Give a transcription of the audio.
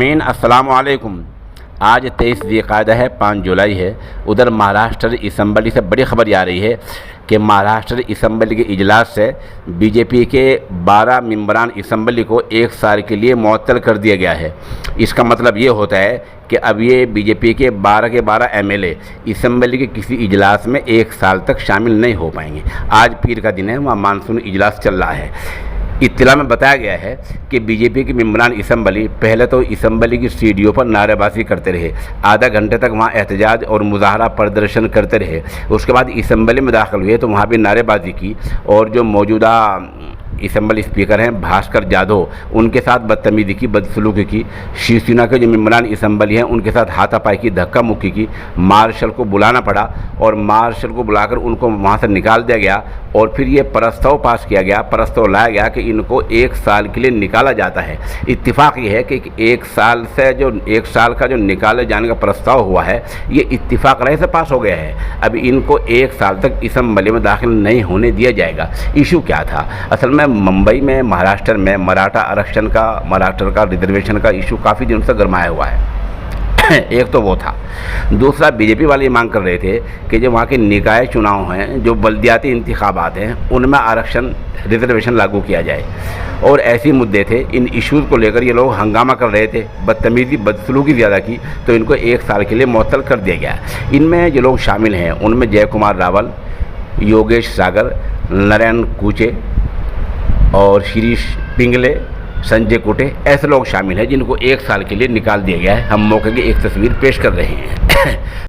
सामीन अस्सलाम वालेकुम। आज 23 ज़िलक़ादा है, 5 जुलाई है। उधर महाराष्ट्र असम्बली से बड़ी खबर आ रही है कि महाराष्ट्र असम्बली के इजलास से बीजेपी के 12 मेंबरान असम्बली को 1 साल के लिए मुअत्तल कर दिया गया है। इसका मतलब ये होता है कि अब ये बीजेपी के 12 एमएलए असम्बली के किसी इजलास में 1 साल तक शामिल नहीं हो पाएंगे। आज पीर का दिन है, वहाँ मानसून इजलास चल रहा है। इत्तला में बताया गया है कि बीजेपी के मेंबरान असम्बली पहले तो असम्बली की सीढ़ियों पर नारेबाजी करते रहे, आधा घंटे तक वहाँ एहतजाज और मुजाहरा प्रदर्शन करते रहे। उसके बाद असम्बली में दाखिल हुए तो वहाँ भी नारेबाजी की और जो मौजूदा असम्बली स्पीकर हैं भास्कर जाधव, उनके साथ बदतमीजी की, बदसलूकी की। शिवसेना के जो मेंबरान असम्बली हैं उनके साथ हाथापाई की, धक्का मुक्की की। मार्शल को बुलाना पड़ा और मार्शल को बुलाकर उनको वहाँ से निकाल दिया गया और फिर ये प्रस्ताव पास किया गया, प्रस्ताव लाया गया कि इनको 1 साल के लिए निकाला जाता है। इत्तिफाक ये है कि 1 साल से जो 1 साल का जो निकाले जाने का प्रस्ताव हुआ है ये इत्तिफाक राय से पास हो गया है। अब इनको 1 साल तक असम्बली में दाखिल नहीं होने दिया जाएगा। इशू क्या था? असल में मुंबई में, महाराष्ट्र में मराठा आरक्षण का, मराठा का रिजर्वेशन का इशू काफ़ी दिनों से गरमाया हुआ है। एक तो वो था। दूसरा, बीजेपी वाले मांग कर रहे थे कि जो वहाँ के निकाय चुनाव हैं, जो बल्दियाती इंतखाबात हैं, उनमें आरक्षण, रिजर्वेशन लागू किया जाए और ऐसे मुद्दे थे। इन इश्यूज़ को लेकर ये लोग हंगामा कर रहे थे, बदतमीज़ी, बदसलूकी ज़्यादा की, तो इनको 1 साल के लिए मुअत्तल कर दिया गया। इनमें जो लोग शामिल हैं उनमें जय कुमार रावल, योगेश सागर, नारायण कूचे और शिरीष पिंगले, संजय कुटे, ऐसे लोग शामिल हैं जिनको 1 साल के लिए निकाल दिया गया है। हम मौके की एक तस्वीर पेश कर रहे हैं।